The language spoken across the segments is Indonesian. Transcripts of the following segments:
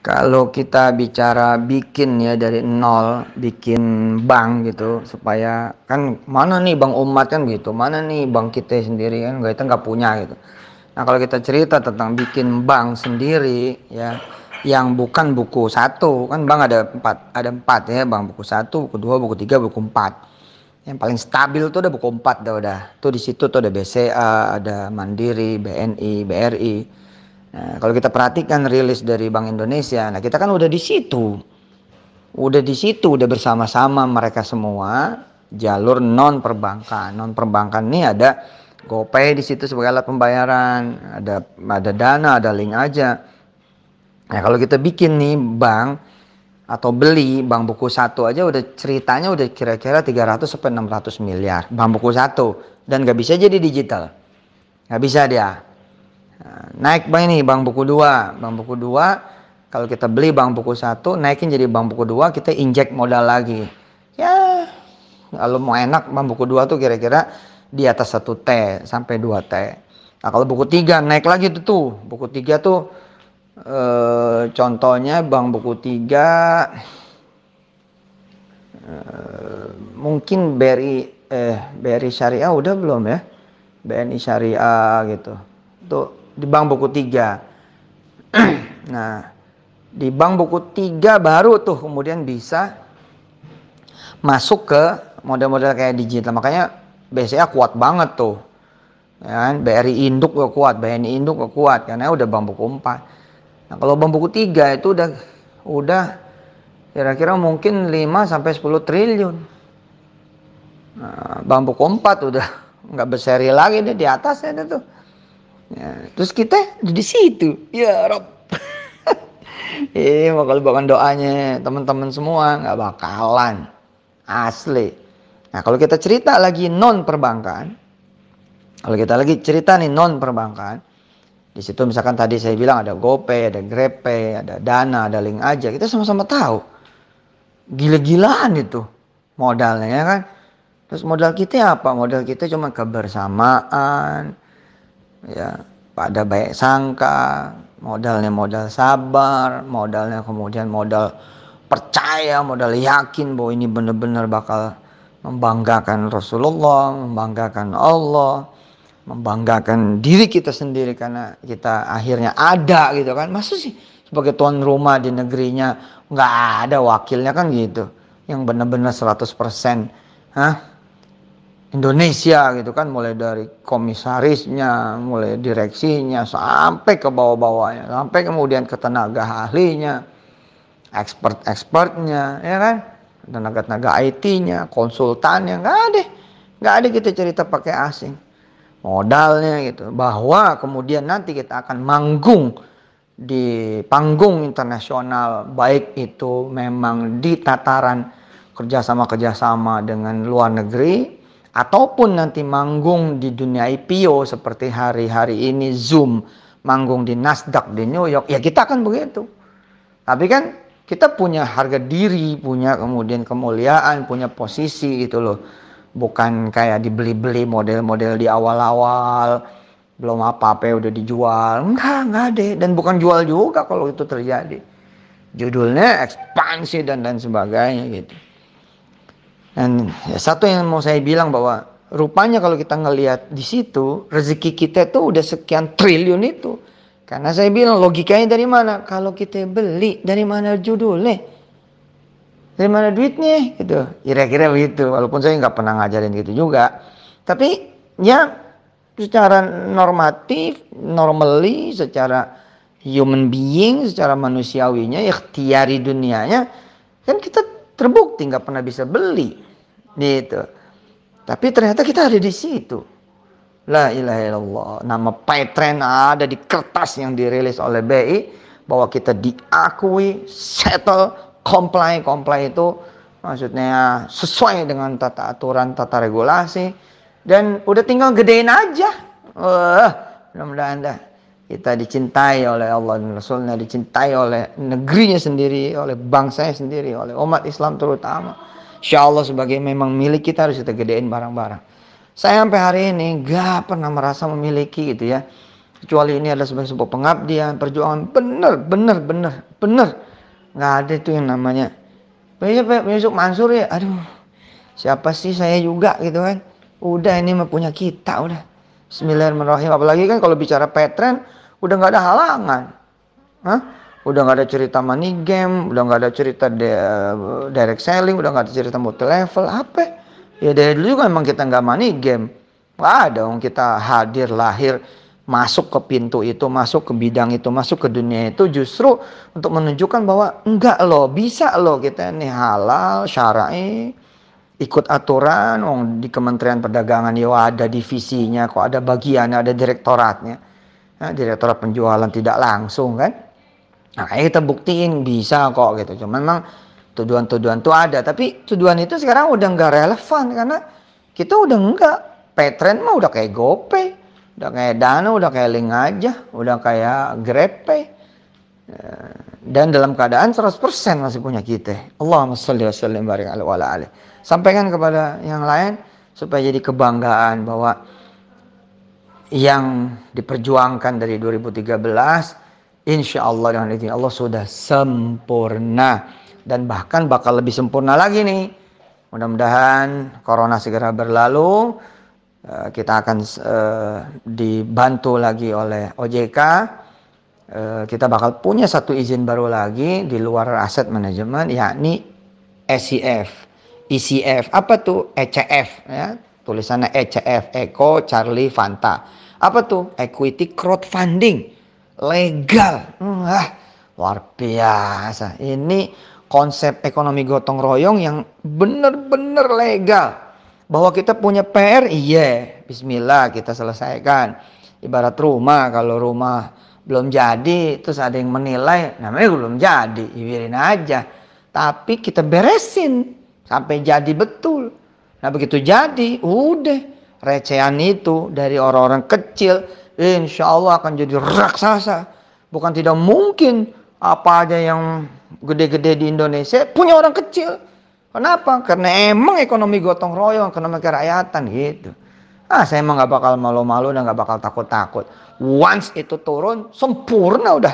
Kalau kita bicara bikin ya dari nol, bikin bank gitu, supaya kan mana nih bank umat kan gitu, mana nih bank kita sendiri kan, kita nggak punya gitu. Nah kalau kita cerita tentang bikin bank sendiri ya, yang bukan buku satu, kan bank ada empat ya, bank buku satu, buku dua, buku tiga, buku empat. Yang paling stabil tuh udah buku empat udah. Tuh di situ tuh ada BCA, ada Mandiri, BNI, BRI. Nah, kalau kita perhatikan rilis dari Bank Indonesia, nah kita kan udah bersama-sama mereka semua jalur non perbankan. Non perbankan ini ada GoPay di situ sebagai alat pembayaran, ada Dana, ada Link aja. Nah, kalau kita bikin nih bank atau beli bank buku satu aja udah ceritanya udah kira-kira 300 sampai 600 miliar bank buku satu, dan gak bisa jadi digital. Gak bisa dia. Naik bank ini bank buku 2. Bank buku 2 kalau kita beli bank buku 1 naikin jadi bank buku 2, kita injek modal lagi. Ya, kalau mau enak bank buku 2 tuh kira-kira di atas 1 T sampai 2 T. Nah, kalau buku 3 naik lagi tuh. Buku 3 tuh contohnya bank buku 3 mungkin BRI Syariah udah belum ya? BNI Syariah gitu. Tuh di bank buku 3. Nah, di bank buku 3 baru tuh kemudian bisa masuk ke model-model kayak digital. Makanya BCA kuat banget tuh. Ya kan? BRI Induk gak kuat, BNI Induk gak kuat karena udah bank buku 4. Nah, kalau bank buku 3 itu udah kira-kira mungkin 5 sampai 10 triliun. Nah, bank buku 4 udah nggak berseri lagi deh, di atasnya tuh. Ya, terus kita di situ. Ya Rob. Kalau bukan doanya teman-teman semua nggak bakalan. Asli. Nah, kalau kita cerita lagi non perbankan, kalau kita lagi cerita nih non perbankan, di situ misalkan tadi saya bilang ada GoPay, ada GrabPay, ada Dana, ada Link aja. Kita sama-sama tahu gila-gilaan itu modalnya ya kan. Terus modal kita apa? Modal kita cuma kebersamaan, ya, pada baik sangka, modalnya modal sabar, modalnya kemudian modal percaya, modal yakin bahwa ini benar-benar bakal membanggakan Rasulullah, membanggakan Allah, membanggakan diri kita sendiri karena kita akhirnya ada gitu kan. Masa sih sebagai tuan rumah di negerinya nggak ada wakilnya kan gitu, yang benar-benar 100% Indonesia gitu kan, mulai dari komisarisnya, mulai direksinya, sampai ke bawah-bawahnya, sampai kemudian ke tenaga ahlinya, expert-expertnya, ya kan, tenaga-tenaga IT-nya, konsultannya, nggak ada kita cerita pakai asing. Modalnya gitu, bahwa kemudian nanti kita akan manggung di panggung internasional, baik itu memang di tataran kerjasama dengan luar negeri, ataupun nanti manggung di dunia IPO seperti hari-hari ini Zoom manggung di Nasdaq di New York, ya kita akan begitu. Tapi kan kita punya harga diri, punya kemudian kemuliaan, punya posisi gitu loh. Bukan kayak dibeli-beli model-model di awal-awal, belum apa-apa ya udah dijual. Enggak deh. Dan bukan jual juga kalau itu terjadi. Judulnya ekspansi dan sebagainya gitu. Dan ya, satu yang mau saya bilang bahwa rupanya kalau kita ngelihat di situ, rezeki kita tuh udah sekian triliun itu. Karena saya bilang logikanya dari mana? Kalau kita beli, dari mana judulnya? Dari mana duitnya? Gitu. Kira-kira begitu. Walaupun saya nggak pernah ngajarin gitu juga. Tapi ya secara normatif, normally, secara human being, secara manusiawinya, ikhtiari dunianya, kan kita terbukti nggak pernah bisa beli. Gitu. Tapi ternyata kita ada di situ. La ilaha illallah. Nama Paytren ada di kertas yang dirilis oleh BI bahwa kita diakui, settle, comply itu maksudnya sesuai dengan tata aturan, tata regulasi, dan udah tinggal gedein aja. Mudah-mudahan kita dicintai oleh Allah dan Rasulnya, dicintai oleh negerinya sendiri, oleh bangsanya sendiri, oleh umat Islam terutama. Insya Allah sebagai memang milik kita harus kita gedein barang-barang. Saya sampai hari ini gak pernah merasa memiliki gitu ya. kecuali ini adalah sebagai sebuah pengabdian, perjuangan bener. Nggak ada itu yang namanya besok Mansur ya, aduh siapa sih, saya juga gitu kan. Udah ini mah punya kita udah. Bismillahirrahmanirrahim. Apalagi kan kalau bicara Petren udah nggak ada halangan. Hah? Udah nggak ada cerita money game, udah nggak ada cerita direct selling, udah nggak ada cerita multi level. Apa? Ya dari dulu juga memang kita nggak money game. Nggak ada, kita hadir lahir masuk ke pintu itu, masuk ke bidang itu, masuk ke dunia itu justru untuk menunjukkan bahwa enggak loh, bisa loh kita ini halal, syar'i, ikut aturan. Di Kementerian Perdagangan ya ada divisinya, kok ada bagiannya, ada direktoratnya. Nah, direktorat penjualan tidak langsung kan. Nah, kita buktiin bisa kok gitu. Cuman memang tuduhan-tuduhan itu ada, tapi tuduhan itu sekarang udah nggak relevan karena kita udah enggak. Petren mah udah kayak GoPay, udah kayak Dana, udah kayak Link aja, udah kayak GrabPay. Dan dalam keadaan 100% masih punya kita. Allahumma sholli wa sallim barik alaihi. Sampaikan kepada yang lain supaya jadi kebanggaan bahwa yang diperjuangkan dari 2013 insya Allah dengan izin Allah sudah sempurna dan bahkan bakal lebih sempurna lagi nih. Mudah-mudahan corona segera berlalu, kita akan dibantu lagi oleh OJK. Kita bakal punya satu izin baru lagi di luar aset manajemen, yakni ECF. Apa tuh? ECF ya. Tulisannya ECF, Eko Charlie Fanta. Apa tuh? Equity crowdfunding. Legal. Luar biasa. Ini konsep ekonomi gotong royong yang benar-benar legal. Bahwa kita punya PR, iya, bismillah kita selesaikan. Ibarat rumah, kalau rumah belum jadi terus ada yang menilai, namanya belum jadi, biarin aja. Tapi kita beresin sampai jadi betul. Nah begitu jadi, udah recehan itu dari orang-orang kecil, insya Allah akan jadi raksasa. Bukan tidak mungkin apa aja yang gede-gede di Indonesia punya orang kecil. Kenapa? Karena emang ekonomi gotong royong, ekonomi kerakyatan gitu. Saya emang gak bakal malu-malu dan gak bakal takut-takut. Once itu turun, sempurna udah.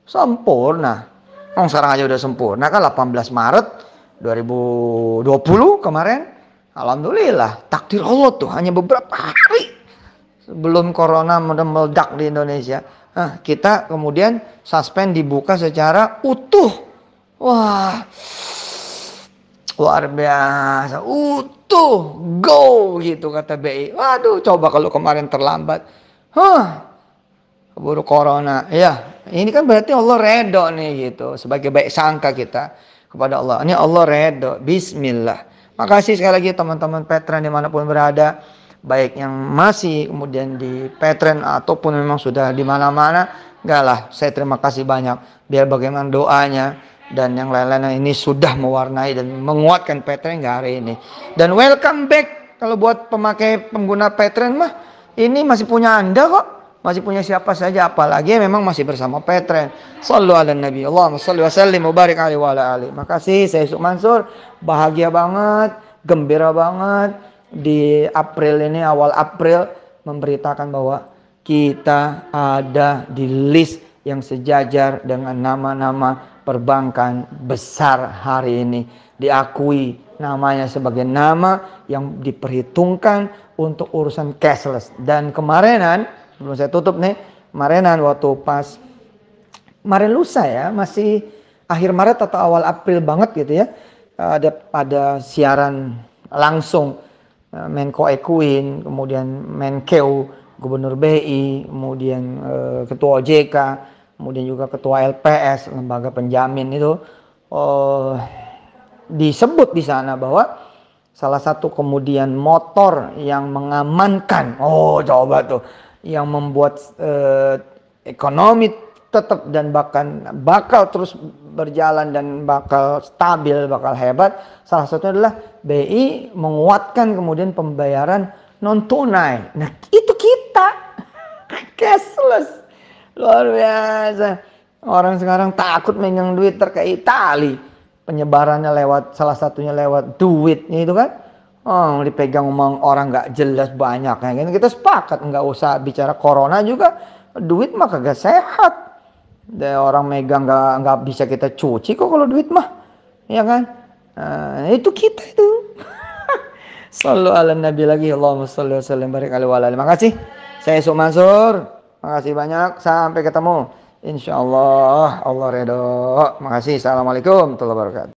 Sempurna. Sekarang aja udah sempurna kan 18 Maret 2020 kemarin. Alhamdulillah, takdir Allah tuh hanya beberapa hari sebelum corona meledak di Indonesia. Kita kemudian suspend dibuka secara utuh. Wah, luar biasa, utuh, go gitu kata BI. Waduh, coba kalau kemarin terlambat, keburu corona. Ya, ini kan berarti Allah redho nih gitu. Sebagai baik sangka kita kepada Allah. Ini Allah redho. Bismillah. Makasih sekali lagi teman-teman Petren dimanapun berada, baik yang masih kemudian di Petren ataupun memang sudah di mana-mana. Enggak lah, saya terima kasih banyak. Biar bagaimana doanya dan yang lain-lain ini sudah mewarnai dan menguatkan Petren hingga hari ini. Dan welcome back kalau buat pemakai pengguna Petren mah, ini masih punya Anda kok, masih punya siapa saja, apalagi memang masih bersama Petren. Shallu ala nabi, Allahumma shalli wa sallim wa barik alaihi wa ala alihi. Makasih, saya Yusuf Mansur, bahagia banget, gembira banget di April ini, awal April memberitakan bahwa kita ada di list yang sejajar dengan nama-nama perbankan besar hari ini, diakui namanya sebagai nama yang diperhitungkan untuk urusan cashless. Dan kemarinan, belum saya tutup nih, kemarinan waktu pas kemarin lusa ya, masih akhir Maret atau awal April banget gitu ya, ada siaran langsung Menko Ekuin, kemudian Menkeu, Gubernur BI, kemudian Ketua OJK, kemudian juga Ketua LPS, lembaga penjamin itu, disebut di sana bahwa salah satu kemudian motor yang mengamankan, coba tuh, yang membuat ekonomi tetap dan bahkan bakal terus berjalan dan bakal stabil, bakal hebat, salah satunya adalah BI menguatkan kemudian pembayaran non tunai. Nah itu kita cashless, luar biasa. Orang sekarang takut megang duit ke Itali, penyebarannya lewat, salah satunya lewat duitnya itu kan, dipegang orang nggak jelas banyak. Nah, kita sepakat nggak usah bicara corona juga, Duit mah kagak sehat. Orang megang nggak bisa kita cuci kok kalau duit mah, ya kan? Itu kita itu. Sallu ala nabi lagi. Allahumma salli wa sallim barik alaihi wa alihi. Makasih. Saya Yusuf Mansur. Makasih banyak. Sampai ketemu. Insyaallah Allah redho. Makasih. Assalamualaikum warahmatullahi wabarakatuh.